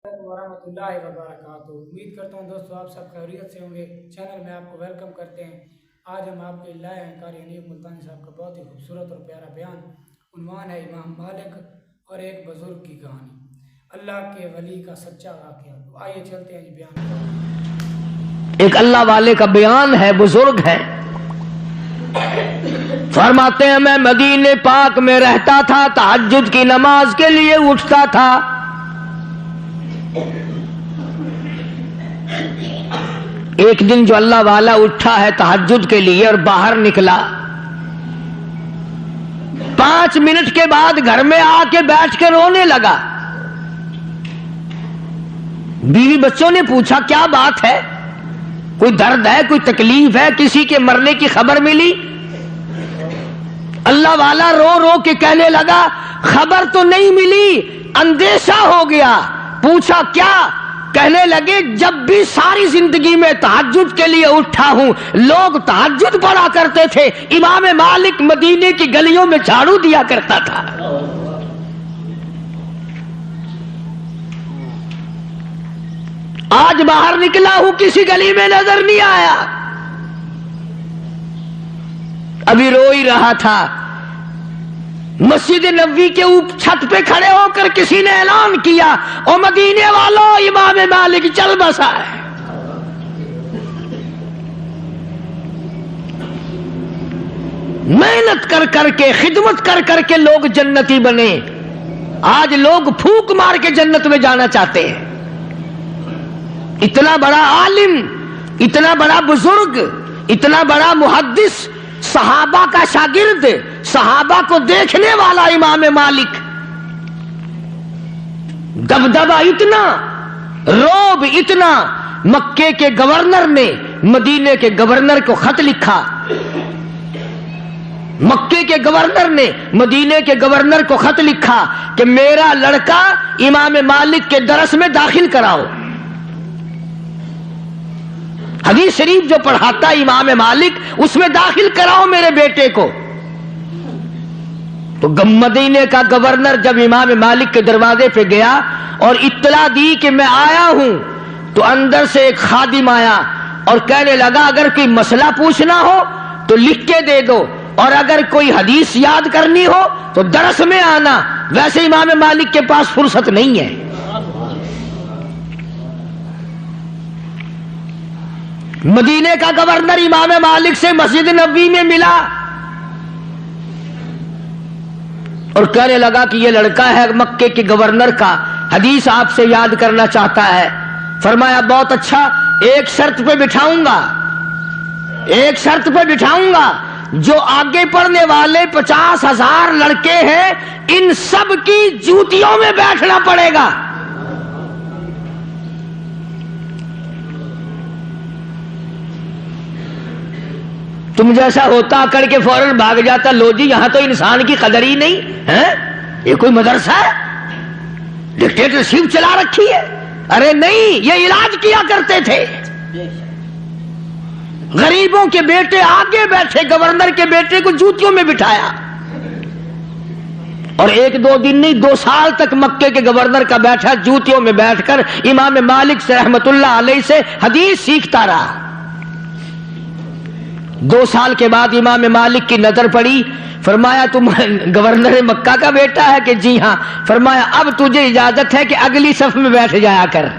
वरहमतुल्लाहि वबरकातुहू। उम्मीद करता हूँ दोस्तों आप सब खैरियत से होंगे। चैनल में आपको वेलकम करते हैं। आज हम आपके लाए हैं कारी हनीफ मुल्तानी साहब का बहुत ही खूबसूरत और प्यारा बयान। उन्वान है इमाम मालिक और एक बुजुर्ग की कहानी, अल्लाह के वली का सच्चा वाक़या। तो आइए चलते हैं बयान। एक अल्लाह वाले का बयान है, बुजुर्ग है। फरमाते हैं मैं मदीने पाक में रहता था, तहज्जुद की नमाज के लिए उठता था। एक दिन जो अल्लाह वाला उठा है तहज्जुद के लिए और बाहर निकला, 5 मिनट के बाद घर में आके बैठ के रोने लगा। बीवी बच्चों ने पूछा क्या बात है, कोई दर्द है, कोई तकलीफ है, किसी के मरने की खबर मिली? अल्लाह वाला रो रो के कहने लगा खबर तो नहीं मिली, अंदेशा हो गया। पूछा क्या? कहने लगे जब भी सारी जिंदगी में तहज्जुद के लिए उठा हूं, लोग तहज्जुद पढ़ा करते थे, इमाम मालिक मदीने की गलियों में झाड़ू दिया करता था। आज बाहर निकला हूं, किसी गली में नजर नहीं आया। अभी रो ही रहा था, मस्जिद नबवी के ऊपर छत पे खड़े होकर किसी ने ऐलान किया, ओ मदीने वालों, इमाम मालिक चल बसा है। मेहनत कर करके, खिदमत कर करके लोग जन्नती बने। आज लोग फूंक मार के जन्नत में जाना चाहते हैं। इतना बड़ा आलिम, इतना बड़ा बुजुर्ग, इतना बड़ा मुहद्दिस, सहाबा का शागिर्द, सहाबा को देखने वाला इमाम मालिक, दबदबा इतना, रोब इतना। मक्के के गवर्नर ने मदीने के गवर्नर को खत लिखा, मक्के के गवर्नर ने मदीने के गवर्नर को खत लिखा कि मेरा लड़का इमाम मालिक के दरस में दाखिल कराओ। हदीस शरीफ जो पढ़ाता इमाम मालिक, उसमें दाखिल कराओ मेरे बेटे को। तो मदीने का गवर्नर जब इमाम मालिक के दरवाजे पे गया और इत्तला दी कि मैं आया हूं, तो अंदर से एक खादिम आया और कहने लगा अगर कोई मसला पूछना हो तो लिख के दे दो, और अगर कोई हदीस याद करनी हो तो दरस में आना, वैसे इमाम मालिक के पास फुर्सत नहीं है। मदीने का गवर्नर इमाम मालिक से मस्जिद नबवी में मिला और कहने लगा कि ये लड़का है मक्के के गवर्नर का, हदीस आपसे याद करना चाहता है। फरमाया बहुत अच्छा, एक शर्त पे बिठाऊंगा, एक शर्त पे बिठाऊंगा, जो आगे पढ़ने वाले 50,000 लड़के हैं, इन सब की जूतियों में बैठना पड़ेगा। तुम जैसा होता अकड़ के फौरन भाग जाता, लो जी यहां तो इंसान की कदर ही नहीं है, ये कोई मदरसा है, डिक्टेटरशिप चला रखी है। अरे नहीं, ये इलाज किया करते थे। गरीबों के बेटे आगे बैठे, गवर्नर के बेटे को जूतियों में बिठाया। और 1-2 दिन नहीं, 2 साल तक मक्के के गवर्नर का बैठा जूतियों में बैठकर इमाम मालिक से रहमतुल्लाह अलैह से हदीस सीखता रहा। 2 साल के बाद इमाम मालिक की नजर पड़ी। फरमाया तुम गवर्नर मक्का का बेटा है कि जी हां। फरमाया अब तुझे इजाजत है कि अगली सफ में बैठ जाया कर।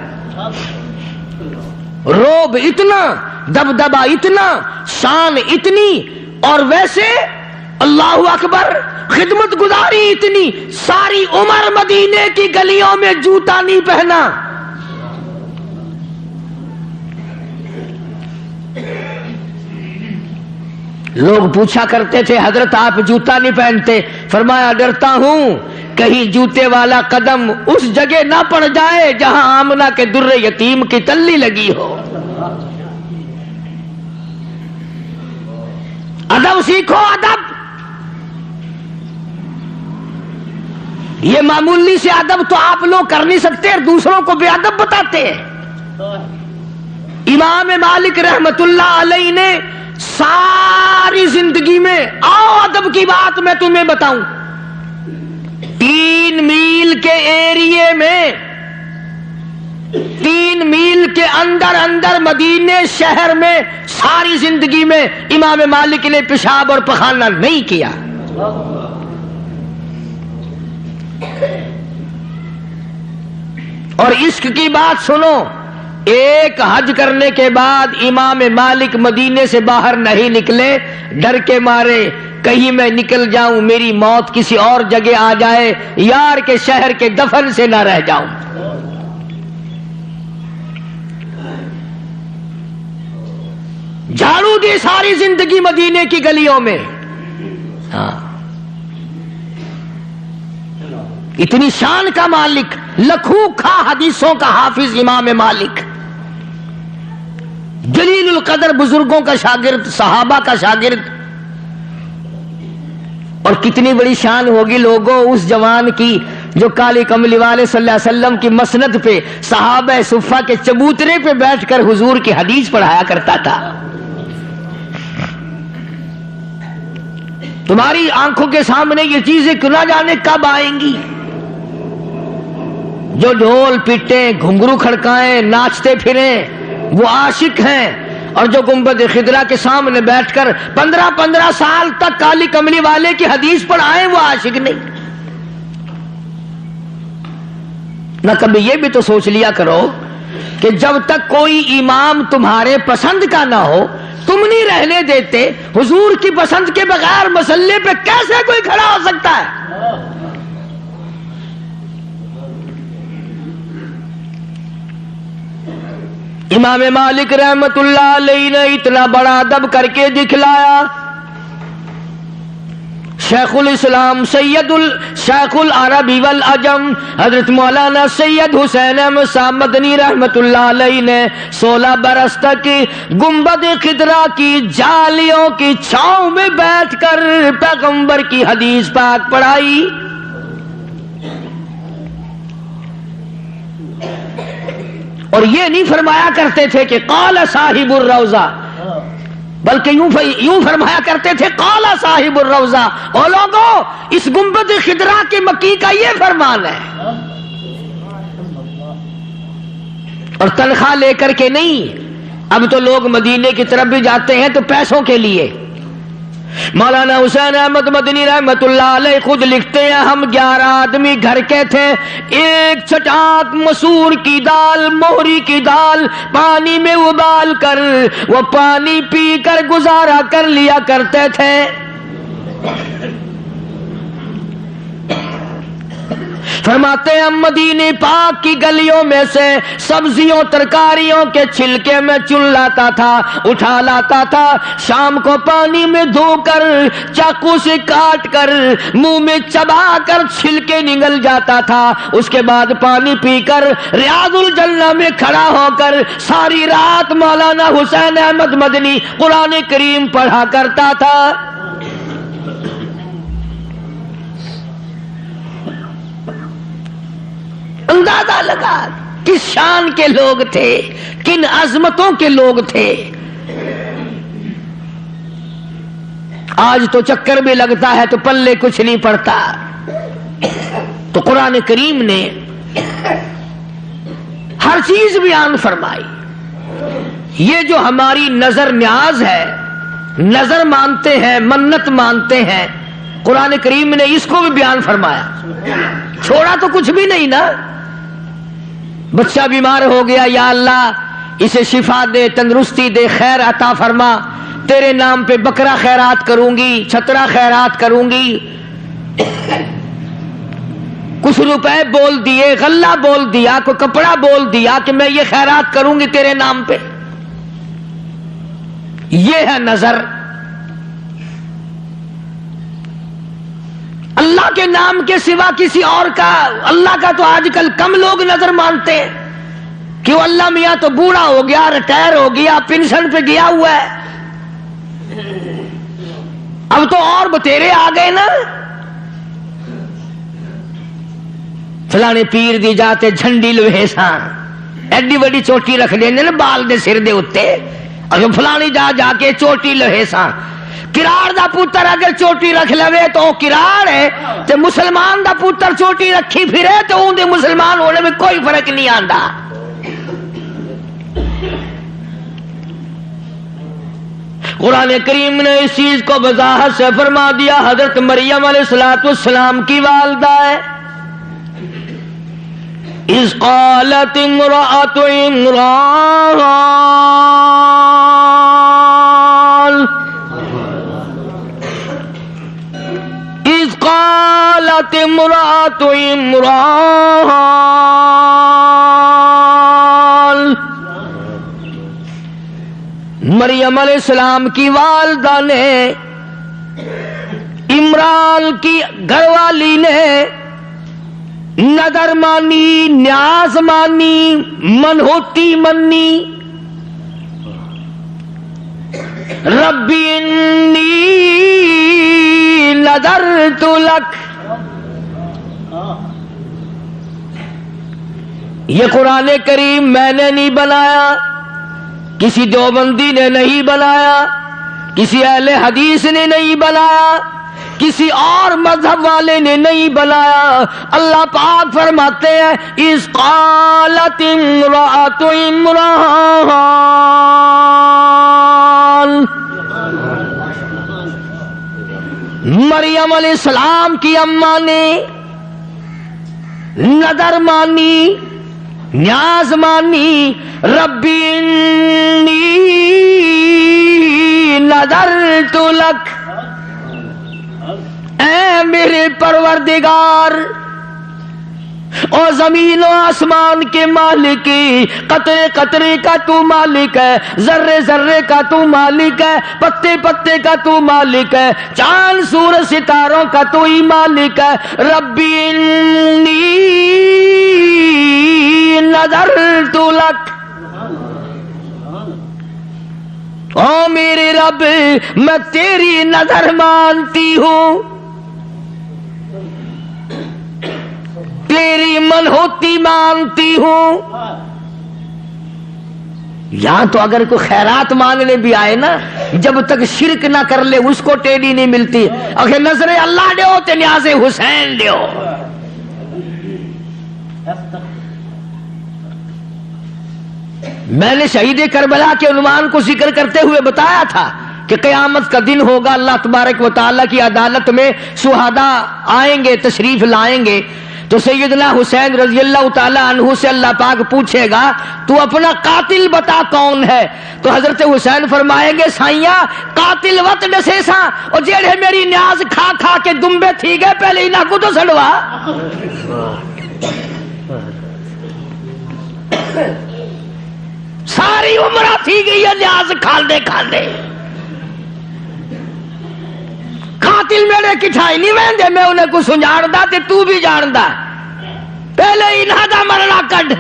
रोब इतना, दबदबा इतना, शान इतनी, और वैसे अल्लाह अकबर, खिदमत गुजारी इतनी। सारी उम्र मदीने की गलियों में जूता नहीं पहना। लोग पूछा करते थे हजरत आप जूता नहीं पहनते? फरमाया डरता हूं कहीं जूते वाला कदम उस जगह ना पड़ जाए जहां आमना के दुर्रे यतीम की तल्ली लगी हो। अदब सीखो, अदब। ये मामूली से अदब तो आप लोग कर नहीं सकते और दूसरों को बेअदब बताते हैं। इमाम मालिक रहमतुल्लाह अलैह ने सारी जिंदगी में, आओ अदब की बात मैं तुम्हें बताऊं, 3 मील के एरिए में 3 میل کے اندر اندر مدینے شہر میں ساری زندگی میں امام مالک نے پیشاب اور پخانہ نہیں کیا. اور عشق کی بات سنو، ایک حج کرنے کے بعد امام مالک مدینے سے باہر نہیں نکلے، ڈر کے مارے کہیں میں نکل جاؤں میری موت کسی اور جگہ آ جائے، یار کے شہر کے دفن سے نہ رہ جاؤں. جھاڑو دی ساری زندگی مدینے کی گلیوں میں. ہاں، اتنی شان کا مالک، لکھوں کھا حدیثوں کا حافظ امام مالک، جلیل القدر بزرگوں کا شاگرد، صحابہ کا شاگرد. اور کتنی بڑی شان ہوگی لوگوں اس جوان کی جو کالی کملی والے صلی اللہ علیہ وسلم کی مسند پہ صحابہ صفہ کے چبوترے پہ بیٹھ کر حضور کی حدیث پڑھایا کرتا تھا. تمہاری آنکھوں کے سامنے یہ چیزیں کیوں نہ جانے کب آئیں گی. جو ڈھول پیٹیں، گھنگرو کھڑکائیں، ناچتے پھریں وہ عاشق ہیں، اور جو گنبد خضرا کے سامنے بیٹھ کر 15 سال تک کالی کملی والے کی حدیث پڑھائیں وہ عاشق نہیں. نہ کبھی یہ بھی تو سوچ لیا کرو کہ جب تک کوئی امام تمہارے پسند کا نہ ہو تم نہیں رہنے دیتے، حضور کی پسند کے بغیر مسلے پہ کیسے کوئی کھڑا ہو سکتا ہے؟ امام مالک رحمت اللہ علیہ نے اتنا بڑا ادب کر کے دکھلایا. شیخ الاسلام شیخ العربی والعجم حضرت مولانا سید حسین احمد صاحب مدنی رحمت اللہ علیہ نے 16 برس تک گنبد خضرا کی جالیوں کی چھاؤں میں بیٹھ کر پیغمبر کی حدیث پاک پڑھائی. اور یہ نہیں فرمایا کرتے تھے کہ قال صاحب الروضہ، بلکہ یوں فرمایا کرتے تھے قال صاحب الروضہ. او لوگوں، اس گنبد خضرا کے مکی کا یہ فرمان ہے. اور تنخواہ لے کر کے نہیں. اب تو لوگ مدینے کی طرف بھی جاتے ہیں تو پیسوں کے لیے. مولانا حسین احمد مدنی رحمت اللہ علیہ خود لکھتے ہیں ہم 11 آدمی گھر کے تھے، ایک چٹاک مسور کی دال، موہری کی دال پانی میں ابال کر وہ پانی پی کر گزارا کر لیا کرتے تھے. فرماتے ہیں مدینے پاک کی گلیوں میں سے سبزیوں ترکاریوں کے چھلکے میں چن لاتا تھا، اٹھا لاتا تھا، شام کو پانی میں دھو کر چاقو سے کاٹ کر منہ میں چبا کر چھلکے نگل جاتا تھا. اس کے بعد پانی پی کر ریاض الجنہ میں کھڑا ہو کر ساری رات مولانا حسین احمد مدنی قرآن کریم پڑھا کرتا تھا. اندازہ لگا کس شان کے لوگ تھے، کن عظمتوں کے لوگ تھے. آج تو چکر بھی لگتا ہے تو پلے کچھ نہیں پڑتا. تو قرآن کریم نے ہر چیز بیان فرمائی. یہ جو ہماری نظر نیاز ہے، نظر مانتے ہیں، منت مانتے ہیں، قرآن کریم نے اس کو بھی بیان فرمایا. چھوڑا تو کچھ بھی نہیں نا. بچہ بیمار ہو گیا، یا اللہ اسے شفا دے، تندرستی دے، خیر عطا فرما، تیرے نام پہ بکرا خیرات کروں گی، چھترا خیرات کروں گی. کچھ روپے بول دیے، غلہ بول دیا، کوئی کپڑا بول دیا کہ میں یہ خیرات کروں گی تیرے نام پہ. یہ ہے نظر. اللہ کے نام کے سوا کسی اور کا، اللہ کا تو آج کل کم لوگ نظر مانتے ہیں. کیوں؟ اللہ میاں تو بوڑھا ہو گیا، ریٹائر ہو گیا، پینشن پہ گیا ہوا ہے. اب تو اور بتیرے آ گئے نا. فلانے پیر دی جاتے جھنڈی لوہے سان ایڈی بڑی چوٹی رکھ دینے نا بال دے سر دے اتے، اور فلانی جا کے چوٹی لوہے سان. کراڑ دا پوتر اگر چوٹی رکھ لوے تو وہ کراڑ ہے، تے مسلمان دا پوتر چوٹی رکھی پھرے تو اون دے مسلمان ہونے میں کوئی فرق نہیں آندا. قرآن کریم نے اس چیز کو وضاحت سے فرما دیا. حضرت مریم علیہ السلام کی والدہ ہے. اذ قالت امرأة عمران اذ قالت امرأة عمران مریم علیہ السلام کی والدہ نے، عمران کی گھر والی نے نظر مانی، نیاز مانی، منہوتی منی. ربی انی نذرت لک. یہ قرآن کریم میں نے نہیں بنایا، کسی دیوبندی نے نہیں بنایا، کسی اہل حدیث نے نہیں بنایا، کسی اور مذہب والے نے نہیں بنایا. اللہ پاک فرماتے ہیں اذ قالت امرأة عمران. مریم علیہ السلام کی اماں نے نظر مانی، نیاز مانی. ربی انی نذرت لک. اے میرے پروردگار، او زمین و آسمان کے مالک، قطرے قطرے کا تو مالک ہے، ذرے ذرے کا تو مالک ہے، پتے پتے کا تو مالک ہے، چاند سورج ستاروں کا تو ہی مالک ہے. ربی انی نذرت لک. او میرے رب، میں تیری نظر مانتی ہوں، تیری منہوتی مانتی ہوں. یہاں تو اگر کوئی خیرات مانگنے بھی آئے نا، جب تک شرک نہ کر لے اس کو ٹیڑھی نہیں ملتی. اگر نظر اللہ دیو تے نیاز حسین دیو. میں نے شہید کربلا کے عنوان کو ذکر کرتے ہوئے بتایا تھا کہ قیامت کا دن ہوگا، اللہ تبارک و تعالیٰ کی عدالت میں شہداء آئیں گے، تشریف لائیں گے. تو سیدنا حسین رضی اللہ تعالیٰ عنہ سے اللہ پاک پوچھے گا تو اپنا قاتل بتا کون ہے. تو حضرت حسین فرمائیں گے سائیاں قاتل وط ڈسے سا، اور جیڑے میری نیاز کھا کھا کے دمبے تھی گئے، پہلے انہاں کو تو سڑوا. ساری عمرہ تھی گئی ہے نیاز کھاندے کھاندے. قاتل میرے کٹھائی نہیں ویندے، میں انہیں کو سنجاڑدا تے تو بھی جاندا، پہلے انہاں دا مرنا کڈ.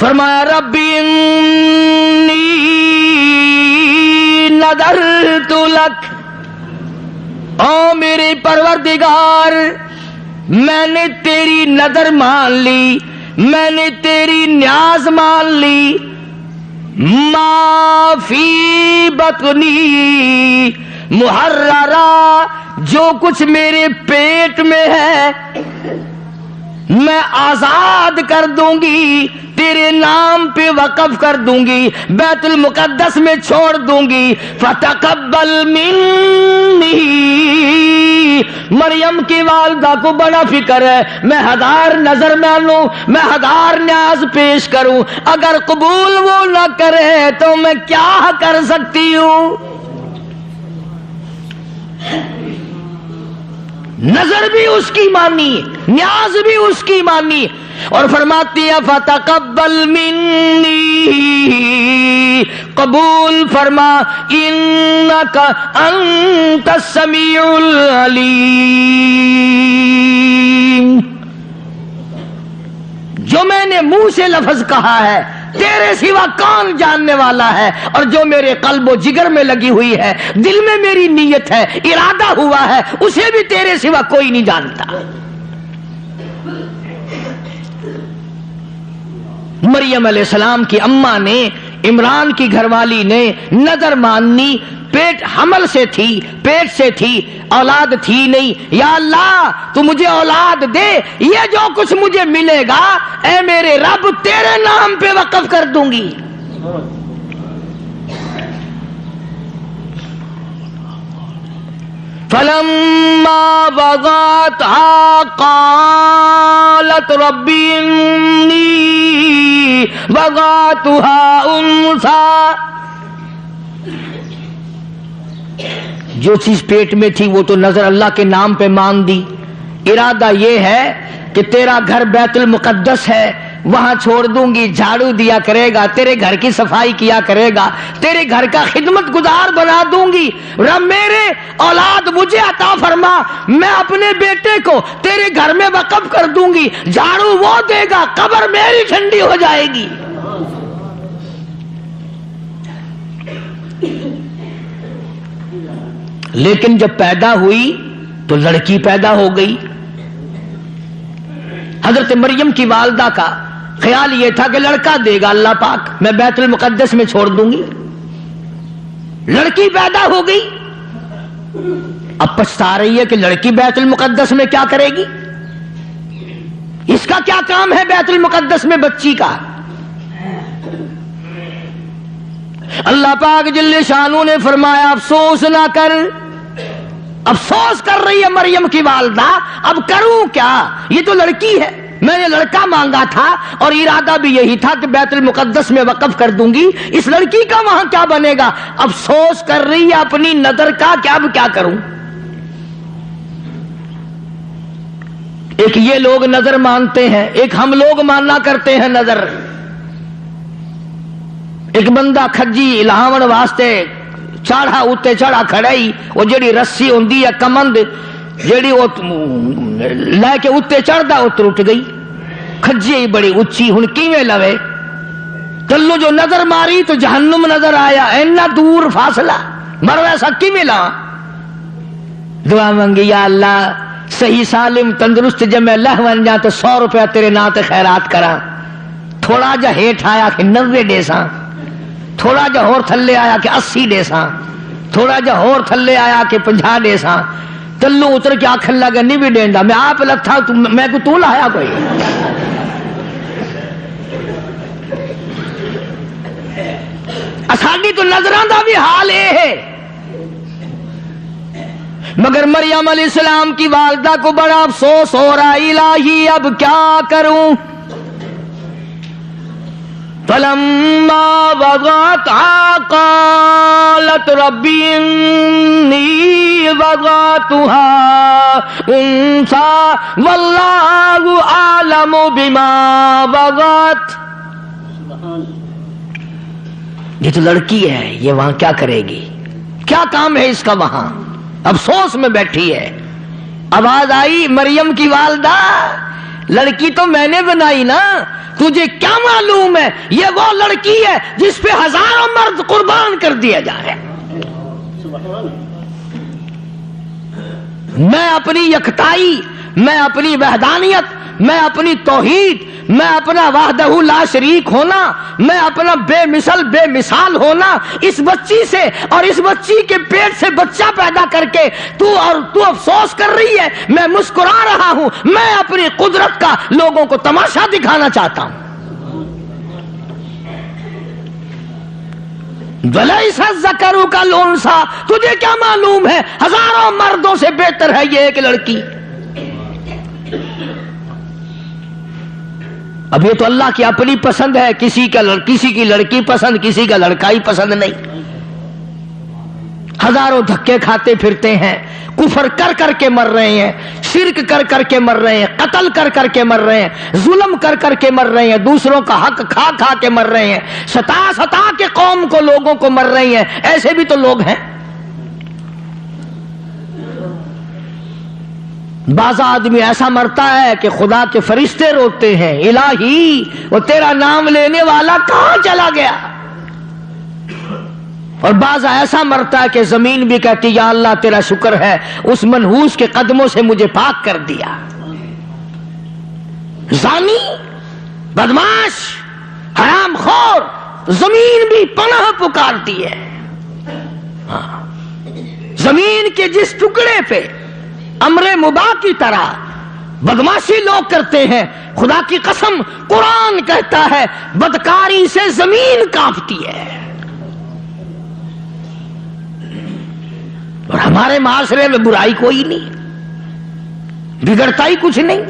فرمایا ربی انی نذرت لک. او میرے پروردگار، میں نے تیری نظر مان لی، میں نے تیری نیاز مان لی. ما فی بطنی محررہ، جو کچھ میرے پیٹ میں ہے میں آزاد کر دوں گی، تیرے نام پہ وقف کر دوں گی، بیت المقدس میں چھوڑ دوں گی. فتقبل منی. مریم کی والدہ کو بڑا فکر ہے، میں 1000 نظر مانوں، میں 1000 نیاز پیش کروں، اگر قبول وہ نہ کرے تو میں کیا کر سکتی ہوں. نظر بھی اس کی مانی، نیاز بھی اس کی مانی. اور فرماتی ہے فتقبل منی، قبول فرما، انک انت السمیع العلیم. جو میں نے منہ سے لفظ کہا ہے تیرے سوا کون جاننے والا ہے، اور جو میرے قلب و جگر میں لگی ہوئی ہے، دل میں میری نیت ہے، ارادہ ہوا ہے، اسے بھی تیرے سوا کوئی نہیں جانتا. مریم علیہ السلام کی اماں نے، عمران کی گھر والی نے نظر ماننی. پیٹ حمل سے تھی، پیٹ سے تھی، اولاد تھی نہیں. یا اللہ تو مجھے اولاد دے، یہ جو کچھ مجھے ملے گا اے میرے رب تیرے نام پہ وقف کر دوں گی. فلما وضعتها قالت رب إني وضعتها أنثى. جو چیز پیٹ میں تھی وہ تو نظر اللہ کے نام پہ مان دی. ارادہ یہ ہے کہ تیرا گھر بیت المقدس ہے، وہاں چھوڑ دوں گی، جھاڑو دیا کرے گا، تیرے گھر کی صفائی کیا کرے گا، تیرے گھر کا خدمت گزار بنا دوں گی. رب میرے اولاد مجھے عطا فرما، میں اپنے بیٹے کو تیرے گھر میں وقف کر دوں گی، جھاڑو وہ دے گا، قبر میری ٹھنڈی ہو جائے گی. لیکن جب پیدا ہوئی تو لڑکی پیدا ہو گئی. حضرت مریم کی والدہ کا خیال یہ تھا کہ لڑکا دے گا اللہ پاک، میں بیت المقدس میں چھوڑ دوں گی. لڑکی پیدا ہو گئی. اب پچھتا رہی ہے کہ لڑکی بیت المقدس میں کیا کرے گی، اس کا کیا کام ہے بیت المقدس میں بچی کا. اللہ پاک جل شانو نے فرمایا افسوس نہ کر. افسوس کر رہی ہے مریم کی والدہ، اب کروں کیا، یہ تو لڑکی ہے، میں نے لڑکا مانگا تھا اور ارادہ بھی یہی تھا کہ بیت المقدس میں وقف کر دوں گی، اس لڑکی کا وہاں کیا بنے گا. افسوس کر رہی ہے اپنی نظر کا کہ اب کیا کروں. ایک یہ لوگ نظر مانتے ہیں، ایک ہم لوگ ماننا کرتے ہیں نظر. ایک بندہ کھجی لاون واسطے چاڑھا اتنے چڑھا کھڑائی، وہ جڑی رسی ہوندی ہے کمند جڑی وہ لے کے اتنے چڑھدا وہ ٹوٹ گئی. کھجی ہی بڑی اچھی، ہن کیویں لوے. کلو جو نظر ماری تو جہنم نظر آیا، اینا دور فاصلہ، مر ویسا کیویں لا. دعا منگی یا اللہ صحیح سالم تندرست جب میں لہ ون جا تو 100 روپیہ تیرے نا تے خیرات کرا. تھوڑا جا ہیٹ آیا کہ 90 دے ساں، تھوڑا جا ہور تھلے آیا کہ 80 دے ساں، تھوڑا جا ہور تھلے آیا کہ 50 دے ساں. تلو اتر کے آکھن لگا نہیں بھی دیندا، میں آپ لتھا میں کو تو لایا کوئی. اساڈی تو نظراں دا بھی حال اے ہے. مگر مریم علیہ السلام کی والدہ کو بڑا افسوس ہو رہا، الہی اب کیا کروں. فلما وضعتها قالت رب إني وضعتها أنثى والله أعلم بما وضعت. یہ تو لڑکی ہے، یہ وہاں کیا کرے گی، کیا کام ہے اس کا وہاں. افسوس میں بیٹھی ہے. آواز آئی مریم کی والدہ، لڑکی تو میں نے بنائی نا، تجھے کیا معلوم ہے یہ وہ لڑکی ہے جس پہ ہزاروں مرد قربان کر دیا جائے. میں اپنی یکتائی، میں اپنی وحدانیت، میں اپنی توحید، میں اپنا وحدہ لا شریک ہونا، میں اپنا بے مثال ہونا اس بچی سے اور اس بچی کے پیٹ سے بچہ پیدا کر کے تو افسوس کر رہی ہے، میں مسکرا رہا ہوں. میں اپنی قدرت کا لوگوں کو تماشا دکھانا چاہتا ہوں. وَلَيْسَ الذَّكَرُ كَالْأُنثَىٰ، تجھے کیا معلوم ہے ہزاروں مردوں سے بہتر ہے یہ ایک لڑکی. اب یہ تو اللہ کی اپنی پسند ہے، کسی کی لڑکی پسند، کسی کا لڑکا ہی پسند نہیں. ہزاروں دھکے کھاتے پھرتے ہیں، کفر کر کر کے مر رہے ہیں، شرک کر کر کے مر رہے ہیں، قتل کر کر کے مر رہے ہیں، ظلم کر کر کے مر رہے ہیں، دوسروں کا حق کھا کھا کے مر رہے ہیں، ستا کے قوم کو لوگوں کو مر رہی ہیں. ایسے بھی تو لوگ ہیں. بعض آدمی ایسا مرتا ہے کہ خدا کے فرشتے روتے ہیں، الہی وہ تیرا نام لینے والا کہاں چلا گیا. اور بعض ایسا مرتا ہے کہ زمین بھی کہتی یا اللہ تیرا شکر ہے اس منحوس کے قدموں سے مجھے پاک کر دیا. زانی، بدماش، حرام خور، زمین بھی پناہ پکارتی ہے. زمین کے جس ٹکڑے پہ امر مباح کی طرح بدماشی لوگ کرتے ہیں، خدا کی قسم قرآن کہتا ہے بدکاری سے زمین کانپتی ہے. और हमारे माशरे में बुराई कोई नहीं, बिगड़ता ही कुछ नहीं,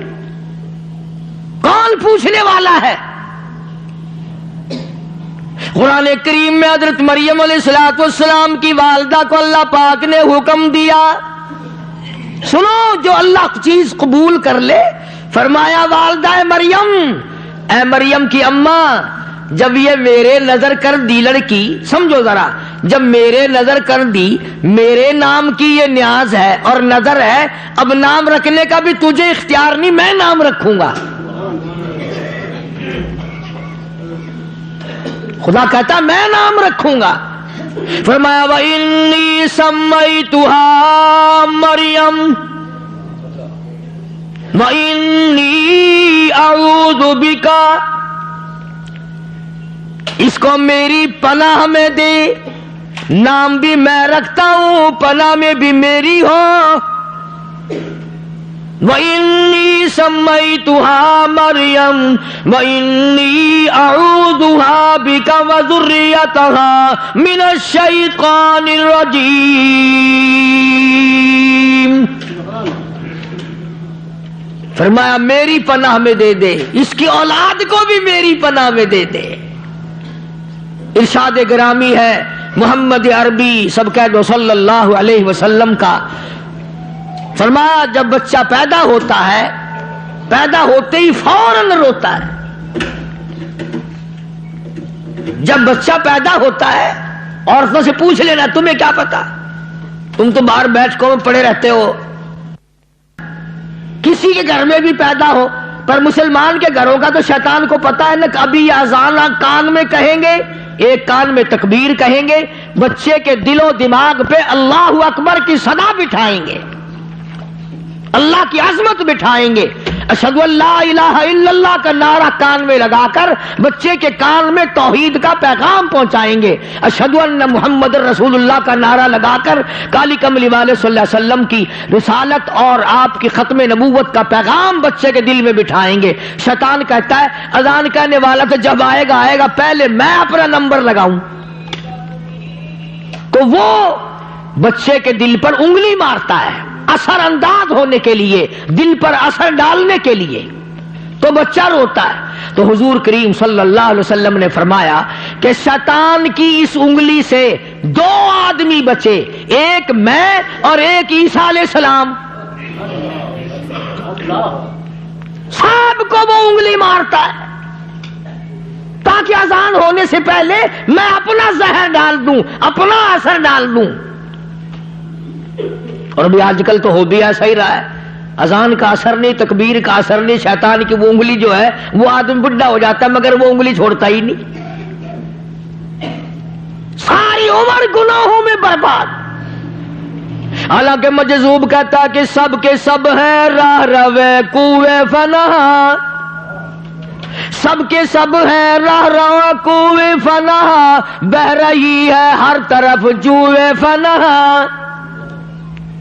कौन पूछने वाला है? कुरान करीम में हजरत मरियम अलैहिस्सलाम की वालदा को अल्लाह पाक ने हुक्म दिया, सुनो जो अल्लाह चीज कबूल कर ले, फरमाया वालदा मरियम, ए मरियम की अम्मा, जब ये मेरे नजर कर दी लड़की, समझो जरा, जब मेरे नजर कर दी, मेरे नाम की ये न्याज है और नजर है, अब नाम रखने का भी तुझे इख्तियार नहीं, मैं नाम रखूंगा। खुदा कहता मैं नाम रखूंगा। फरमाया व इन्नी सम्मैतुहा मरियम व इन्नी अऊज़ु बिका, इसको मेरी पनाह में दे, नाम भी मैं रखता हूं, पनाह में भी मेरी हो। व इन्नी सम्मैतुहा मरियम व इन्नी अऊज़ुहा बिका व ज़ुर्रियतहा मिनश शैतानिर रजीम। फरमाया मेरी पनाह में दे दे, इसकी औलाद को भी मेरी पनाह में दे दे। इरशाद गिरामी है मोहम्मद अरबी सब कह दो सल्लल्लाहु अलैहि वसल्लम का, फरमाया जब बच्चा पैदा होता है, पैदा होते ही फौरन रोता है। जब बच्चा पैदा होता है, औरतों से पूछ लेना, तुम्हें क्या पता, तुम तो बाहर बैठकों में पड़े रहते हो, किसी के घर में भी पैदा हो, पर मुसलमान के घरों का तो शैतान को पता है ना, कभी अज़ान कान में कहेंगे, एक कान में तकबीर कहेंगे, बच्चे के दिलो दिमाग पे अल्लाहु अकबर की सदा बिठाएंगे, अल्लाह की अजमत बिठाएंगे, अशहदु अल्ला इलाहा इल्लल्लाह का नारा कान में लगाकर बच्चे के कान में तौहीद का पैगाम पहुंचाएंगे, अशहदु अन्ना मुहम्मद रसूलुल्लाह का नारा लगाकर काली कमली वाले सल्लल्लाहु अलैहि वसल्लम की रिसालत और आपकी खत्म नबूवत का पैगाम बच्चे के दिल में बिठाएंगे। शैतान कहता है अजान कहने वाला तो जब आएगा आएगा, पहले मैं अपना नंबर लगाऊं, तो वो बच्चे के दिल पर उंगली मारता है असर अंदाज होने के लिए, दिल पर असर डालने के लिए, तो बच्चा रोता है। तो हुजूर करीम सल्लल्लाहु अलैहि वसल्लम ने फरमाया कि शैतान की इस उंगली से दो आदमी बचे, एक मैं और एक ईसा अलैहिस्सलाम, सबको वो उंगली मारता है ताकि अजान होने से पहले मैं अपना जहर डाल दूं, अपना असर डाल दूं। और अभी आजकल तो हो भी ऐसा ही रहा है, अजान का असर नहीं, तकबीर का असर नहीं, शैतान की वो उंगली जो है वो आदमी बुढ़ा हो जाता है मगर वो उंगली छोड़ता ही नहीं, सारी उम्र गुनाहों में बर्बाद। हालांकि मजजूब कहता कि सब के सब है राह रवे कुए फना, सबके सब है राह रवा कुए फना, बह रही है हर तरफ जुए फना,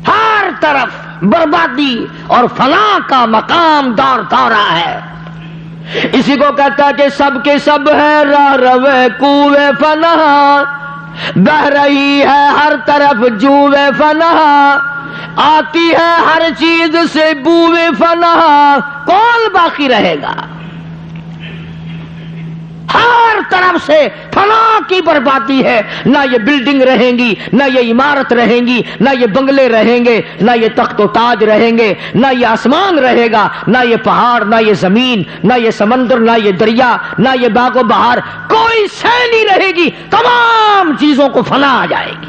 हर तरफ बर्बादी और फना का मकाम दौर दौरा है। इसी को कहता है कि सबके सब है राह रवे कुए फना, बह रही है हर तरफ जुए फना, आती है हर चीज से बूए फना, कौन बाकी रहेगा? हर तरफ से फना की बर्बादी है, ना ये बिल्डिंग रहेंगी, ना ये इमारत रहेंगी, ना ये बंगले रहेंगे, ना ये तख्त ताज रहेंगे, ना ये आसमान रहेगा, ना ये पहाड़, ना ये जमीन, ना ये समंदर, ना ये दरिया, ना ये बागो बहार, कोई शय नहीं रहेगी, तमाम चीजों को फना आ जाएगी।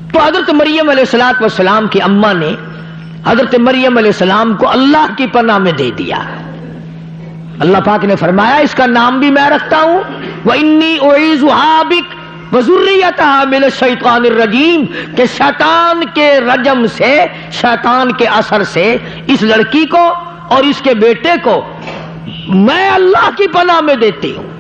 तो हजरत मरियम अलैहिस्सलाम की अम्मा ने हजरत मरियम अलैहिस्सलाम को अल्लाह की पनाह में दे दिया। अल्लाह पाक ने फरमाया इसका नाम भी मैं रखता हूं, व इन्नी उईज़ुहा बिक व ज़ुर्रियतहा मिनश शैतानिर रजीम, के शैतान के रजम से, शैतान के असर से इस लड़की को और इसके बेटे को मैं अल्लाह की पनाह में देती हूं।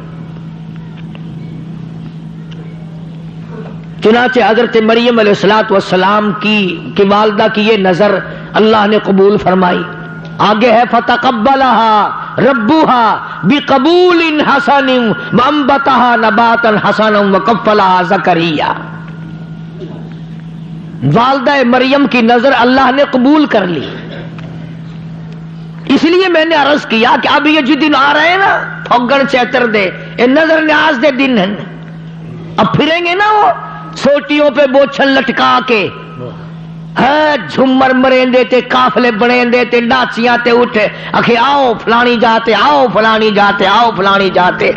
चुनाचे हजरत मरियम अलैहिस्सलाम की वालदा की ये नजर अल्लाह ने कबूल फरमाई। आगे है फतकब्बलहा रब्बुहा बिकबूलिन हसनिन वअंबतहा नबातन हसनन वकफ़लहा ज़करिया। वालिदा मरियम की नजर अल्लाह ने कबूल कर ली। इसलिए मैंने अर्ज किया कि अब ये जो दिन आ रहे हैं ना, फग्गड़ चैतर दे, ये नजर न्याज दे दिन हैं। अब फिरेंगे ना वो सोटियों पे बोछल लटका के, है झुमर मरेंदे ते काफले बनेंदे ते नाचियां ते उठे आखे आओ फलानी जाते, आओ फलानी जाते, आओ फलानी जाते।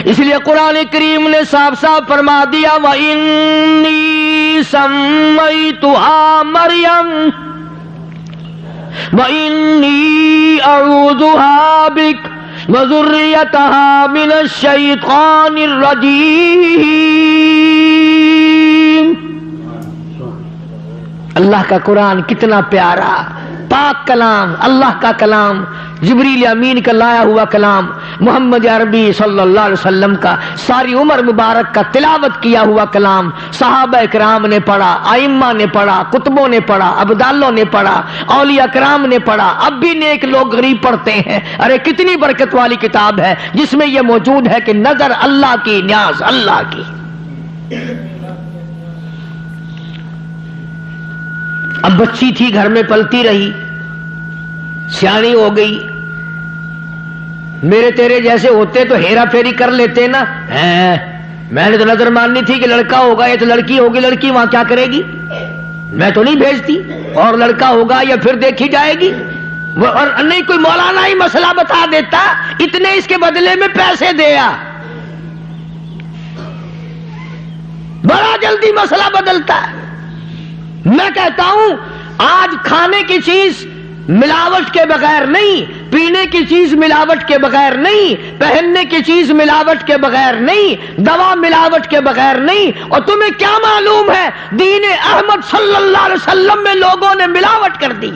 इसलिए कुरान करीम ने साफ साफ फरमा दिया व इन्नी सम्मैतुहा मरियम व इन्नी अऊज़ुहा बिक व ज़ुर्रियतहा मिनश शैतानिर रजीम। अल्लाह का कुरान कितना प्यारा पाक कलाम, अल्लाह का कलाम, जिब्रील अमीन का लाया हुआ कलाम, मोहम्मद अरबी सल्लल्लाहु अलैहि वसल्लम का सारी उम्र मुबारक का तिलावत किया हुआ कलाम। सहाबा इकराम ने पढ़ा, आइम्मा ने पढ़ा, कुतुबों ने पढ़ा, अब्दालों ने पढ़ा, औलिया कराम ने पढ़ा, अब भी नेक लोग गरीब पढ़ते हैं। अरे कितनी बरकत वाली किताब है जिसमें यह मौजूद है कि नजर अल्लाह की, न्याज अल्लाह की। अब बच्ची थी, घर में पलती रही, सियानी हो गई। मेरे तेरे जैसे होते तो हेरा फेरी कर लेते ना। मैंने तो नजर माननी थी कि लड़का होगा या तो लड़की होगी, लड़की वहां क्या करेगी, मैं तो नहीं भेजती, और लड़का होगा या फिर देखी जाएगी। और नहीं कोई मौलाना ही मसला बता देता, इतने इसके बदले में पैसे दिया, बड़ा जल्दी मसला बदलता है। मैं कहता हूं आज खाने की चीज मिलावट के बगैर नहीं, पीने की चीज मिलावट के बगैर नहीं, पहनने की चीज मिलावट के बगैर नहीं, दवा मिलावट के बगैर नहीं। और तुम्हें क्या मालूम है दीन अहमद सल्लल्लाहु अलैहि वसल्लम में लोगों ने मिलावट कर दी।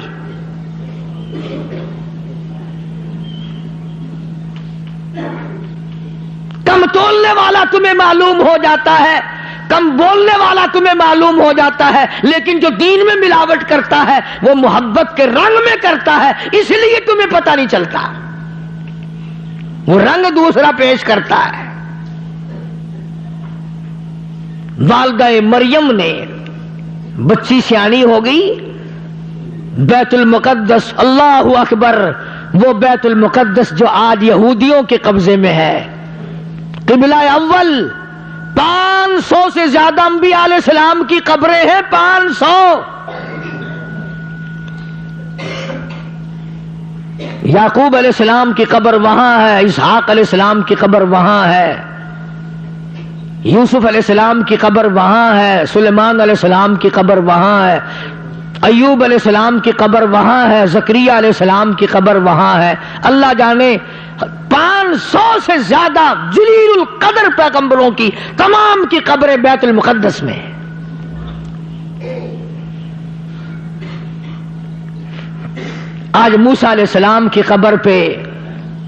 कम तोलने वाला तुम्हें मालूम हो जाता है, कम बोलने वाला तुम्हें मालूम हो जाता है, लेकिन जो दीन में मिलावट करता है वो मोहब्बत के रंग में करता है, इसलिए तुम्हें पता नहीं चलता, वो रंग दूसरा पेश करता है। वालिदा मरियम ने, बच्ची सियानी हो गई, बैतुल मुकद्दस, अल्लाहु अकबर, वो बैतुल मुकद्दस जो आज यहूदियों के कब्जे में है, किबला अव्वल, 500 से ज्यादा अंबिया अलैहिस्सलाम की कब्रें हैं, 500। याकूब अलैहिस्सलाम की कब्र वहां है, इसहाक अलैहिस्सलाम की कब्र वहां है, यूसुफ अलैहिस्सलाम की कब्र वहां है, सुलेमान अलैहिस्सलाम की कब्र वहां है, अय्यूब अलैहिस्सलाम की कब्र वहां है, ज़करिया अलैहिस्सलाम की कब्र वहां है। अल्लाह जाने 500 से ज्यादा जलीलुल कदर पैगंबरों की तमाम की कब्रें बैतुल मुकद्दस में। आज मूसा अलैहिस्सलाम की कब्र पे,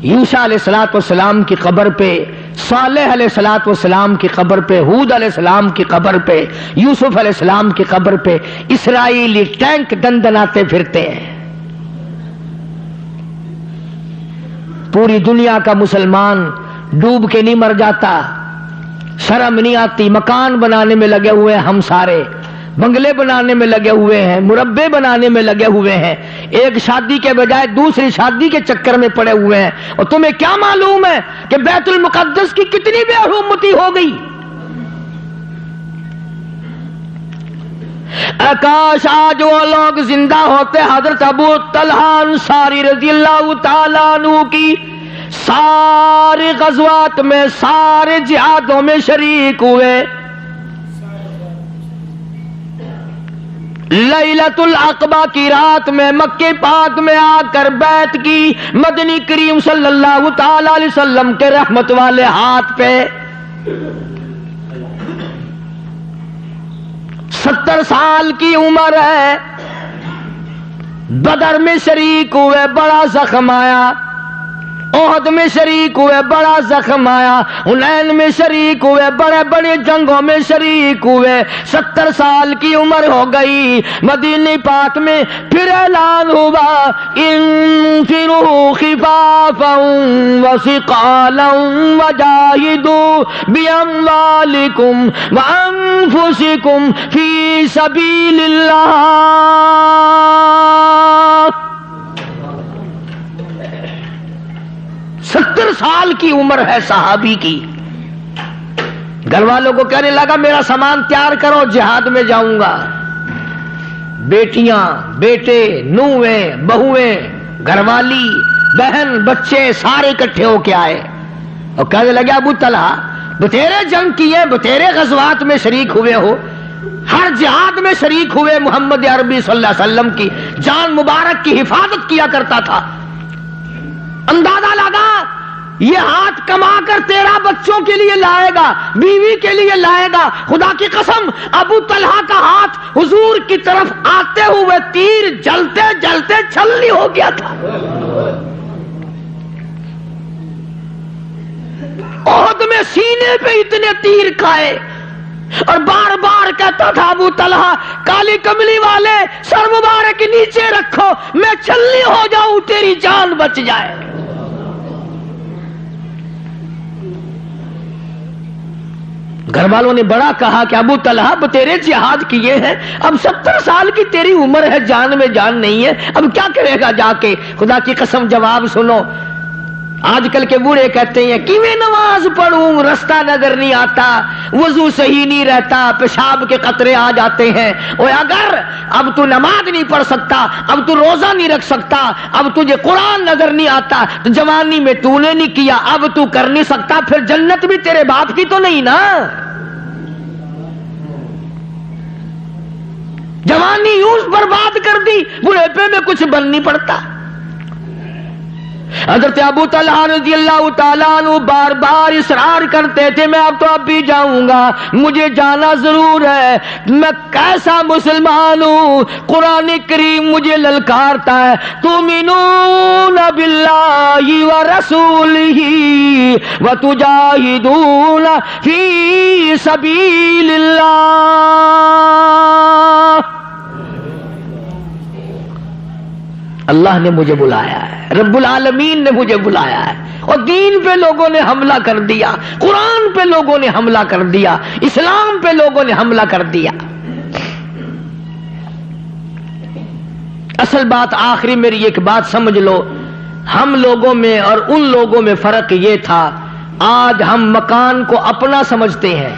यूशा अलैहिस्सलाम की कब्र पे, सालेह अलैहिस्सलाम की कब्र पे, हूद अलैहिस्सलाम की कब्र पे, यूसुफ अलैहिस्सलाम की कब्र पे इसराइली टैंक दंदनाते फिरते हैं। पूरी दुनिया का मुसलमान डूब के नहीं मर जाता, शर्म नहीं आती, मकान बनाने में लगे हुए हैं, हम सारे बंगले बनाने में लगे हुए हैं, मुरब्बे बनाने में लगे हुए हैं, एक शादी के बजाय दूसरी शादी के चक्कर में पड़े हुए हैं। और तुम्हें क्या मालूम है कि बैतुल मुकद्दस की कितनी बेहुरमती हो गई। आकाश आज वो लोग जिंदा होते, हजरत अबू तलहा अंसारी रज़ियल्लाहु ताला अन्हु की सारे गज़वात में, सारे जिहादों में शरीक हुए। लैलतुल अक़बा की रात में मक्के पाक में आकर बैत की, मदनी करीम सल्लल्लाहु ताला अलैहि वसल्लम के रहमत वाले हाथ पे 70 साल की उम्र है, बदर में शरीक हुए, बड़ा जख्म आया, ओहद में शरीक हुए, बड़ा जख्म आया। हुनैन में शरीक हुए, बड़े बड़े जंगों में शरीक हुए। 70 साल की उम्र हो गई। मदीने पाक में फिर ऐलान हुआ, इंफिरू खिफाफन व सिकालन वजाहिदू बिअम्वालिकुम व अनफुसिकुम फी सबीलिल्लाह। 70 साल की उम्र है सहाबी की। घर वालों को कहने लगा मेरा सामान तैयार करो, जिहाद में जाऊंगा। बेटियां, बेटे, नूहें, बहुएं, घरवाली, बहन, बच्चे सारे इकट्ठे होके आए और कहने लगे अबू तलहा, बतेरे जंग किए, बतेरे गज़वात में शरीक हुए हो, हर जिहाद में शरीक हुए, मोहम्मद अरबी सल्लल्लाहु अलैहि वसल्लम की जान मुबारक की हिफाजत किया करता था। अंदाजा लगा ये हाथ कमा कर तेरा बच्चों के लिए लाएगा, बीवी के लिए लाएगा। खुदा की कसम अबू तलहा का हाथ हुजूर की तरफ आते हुए तीर जलते जलते छलनी हो गया था। ओहद में सीने पे इतने तीर खाए और बार बार कहता था अबू तलहा, काली कमली वाले सर मुबारक नीचे रखो, मैं छलनी हो जाऊं, तेरी जान बच जाए। घर वालों ने बड़ा कहा कि अबू तलहा तेरे जिहाद किए हैं, अब 70 साल की तेरी उम्र है, जान में जान नहीं है, अब क्या करेगा जाके। खुदा की कसम जवाब सुनो। आजकल के बूढ़े कहते हैं कि मैं नमाज पढ़ूं, रास्ता नजर नहीं आता, वजू सही नहीं रहता, पेशाब के कतरे आ जाते हैं। और अगर अब तू नमाज नहीं पढ़ सकता, अब तू रोजा नहीं रख सकता, अब तुझे कुरान नजर नहीं आता, तो जवानी में तूने नहीं किया, अब तू कर नहीं सकता, फिर जन्नत भी तेरे बाप की तो नहीं ना। जवानी यूं बर्बाद कर दी, बुढ़ेपे में कुछ बन नहीं पड़ता। हज़रत अबू तलहा रज़ियल्लाहु ताला अन्हु बार बार इसरार करते थे मैं अब तो अब भी जाऊंगा, मुझे जाना जरूर है, मैं कैसा मुसलमान हूं। कुरान करीम मुझे ललकारता है, तुमिनून बिल्लाहि व रसूलिही व तुजाहिदून फी सबीलिल्लाह। अल्लाह ने मुझे बुलाया है, रब्बुल आलमीन ने मुझे बुलाया है, और दीन पे लोगों ने हमला कर दिया, कुरान पे लोगों ने हमला कर दिया, इस्लाम पे लोगों ने हमला कर दिया। असल बात आखिरी मेरी एक बात समझ लो, हम लोगों में और उन लोगों में फर्क ये था, आज हम मकान को अपना समझते हैं,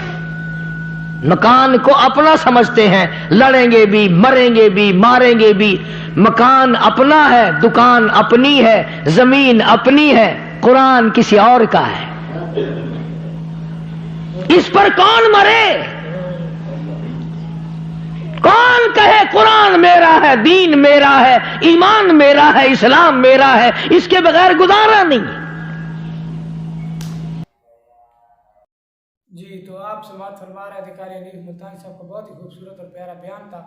मकान को अपना समझते हैं, लड़ेंगे भी, मरेंगे भी, मारेंगे भी। मकान अपना है, दुकान अपनी है, जमीन अपनी है, कुरान किसी और का है। इस पर कौन मरे, कौन कहे कुरान मेरा है, दीन मेरा है, ईमान मेरा है, इस्लाम मेरा है, इसके बगैर गुजारा नहीं। जी, तो आप समाअत फरमा रहे अधिकारी अनीस मुल्तानी साहब का बहुत ही खूबसूरत और प्यारा बयान था।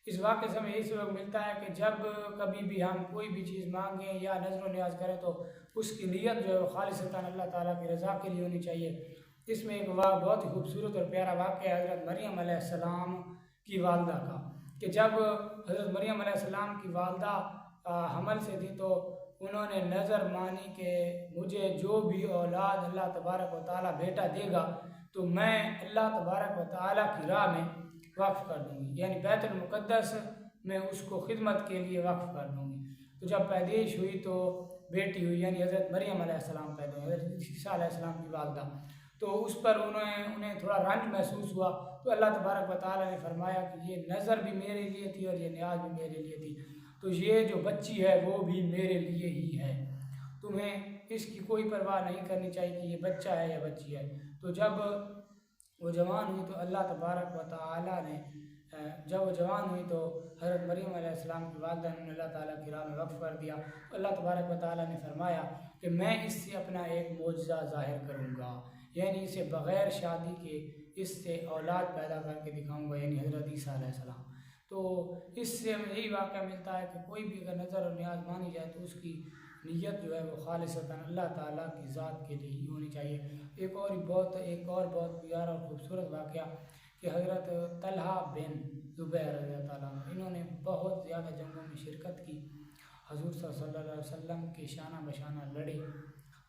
इस वाक़े से हमें यही सबक मिलता है कि जब कभी भी हम कोई भी चीज़ मांगें या नज़र न्याज करें तो उसकी नीयत जो है वो खालिसतन अल्लाह ताला की रज़ा के लिए होनी चाहिए। इसमें एक बहुत ही खूबसूरत और प्यारा वाक़या है हज़रत मरियम अलैहिस्सलाम की वालदा का, कि जब हज़रत मरियम अलैहिस्सलाम की वालदा हमल से थी तो उन्होंने नज़र मानी कि मुझे जो भी औलाद अल्लाह तबारक व तआला बेटा देगा तो मैं अल्लाह तबारक व तआला की राह में वक्फ़ कर दूँगी, यानी बैतुल मुक़द्दस में उसको खिदमत के लिए वक्फ़ कर दूँगी। तो जब पैदाइश हुई तो बेटी हुई, यानी हज़रत मरियम अलैहिस्सलाम पैदा हुई, हज़रत ईसा अलैहिस्सलाम की वालदा। तो उस पर उन्हें थोड़ा रंज महसूस हुआ, तो अल्लाह तबारक व तआला ने फरमाया कि ये नज़र भी मेरे लिए थी और ये न्याज भी मेरे लिए थी, तो ये जो बच्ची है वो भी मेरे लिए ही है, तुम्हें इसकी कोई परवाह नहीं करनी चाहिए कि ये बच्चा है या बच्ची है। तो जब वो जवान हुई तो अल्लाह तबारक व तआला ने जब वो जवान हुई तो हज़रत मरियम अलैहिस्सलाम की वालदा ने अल्लाह ताला की राह में वक्फ़ कर दिया। तो अल्लाह तबारक व तआला ने फरमाया कि मैं इससे अपना एक मोजज़ा ज़ाहिर करूँगा, यानी इसे बग़ैर शादी के इससे औलाद पैदा करके दिखाऊँगा, यानी हज़रत ईसा अलैहिस्सलाम। तो इससे हमें यही वाक़या मिलता है कि कोई भी अगर नज़र और न्याज मानी जाए तो उसकी نیت جو ہے وہ خالصتاً اللہ تعالیٰ کی ذات کے لیے ہی ہونی چاہیے۔ ایک اور بہت پیارا اور خوبصورت واقعہ کہ حضرت طلحہ بن زبیر رضی اللہ تعالیٰ عنہ، انہوں نے بہت زیادہ جنگوں میں شرکت کی، حضور صلی اللہ علیہ وسلم کے شانہ بشانہ لڑے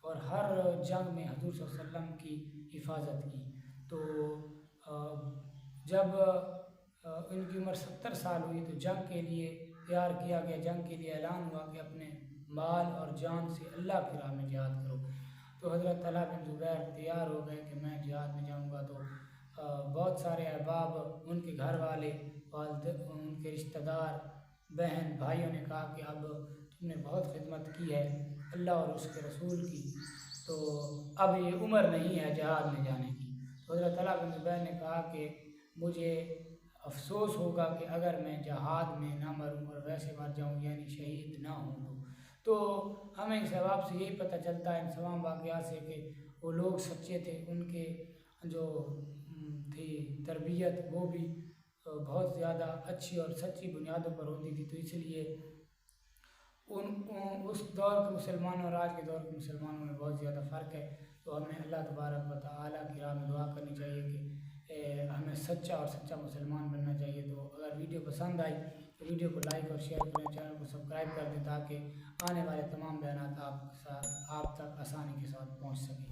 اور ہر جنگ میں حضور صلی اللہ علیہ وسلم کی حفاظت کی۔ تو جب ان کی عمر 70 سال ہوئی تو جنگ کے لیے تیار کیا گیا، جنگ کے لیے اعلان ہوا کہ اپنے مال اور جان سے اللہ کی راہ میں جہاد کرو۔ تو حضرت طلحہ بن زبیر تیار ہو گئے کہ میں جہاد میں جاؤں گا۔ تو بہت سارے احباب، ان کے گھر والے، والد، ان کے رشتہ دار، بہن بھائیوں نے کہا کہ اب تم نے بہت خدمت کی ہے اللہ اور اس کے رسول کی، تو اب یہ عمر نہیں ہے جہاد میں جانے کی۔ تو حضرت طلحہ بن زبیر نے کہا کہ مجھے افسوس ہوگا کہ اگر میں جہاد میں نہ مروں اور ویسے مر جاؤں، یعنی شہید نہ ہوں۔ تو ہمیں اس ثواب سے یہی پتہ چلتا ہے ان تمام واقعات سے کہ وہ لوگ سچے تھے، ان کے جو تھی تربیت وہ بھی بہت زیادہ اچھی اور سچی بنیادوں پر ہوتی تھی۔ تو اس لیے اس دور کے مسلمانوں اور آج کے دور کے مسلمانوں میں بہت زیادہ فرق ہے۔ تو ہمیں اللہ تبارک و تعالیٰ کی راہ میں دعا کرنی چاہیے کہ ہمیں سچا اور سچا مسلمان بننا چاہیے۔ تو اگر ویڈیو پسند آئی تو ویڈیو کو لائک اور شیئر کریں، چینل کو سبسکرائب کر دیں تاکہ آنے والے تمام بیانات آپ تک آسانی کے ساتھ پہنچ سکیں۔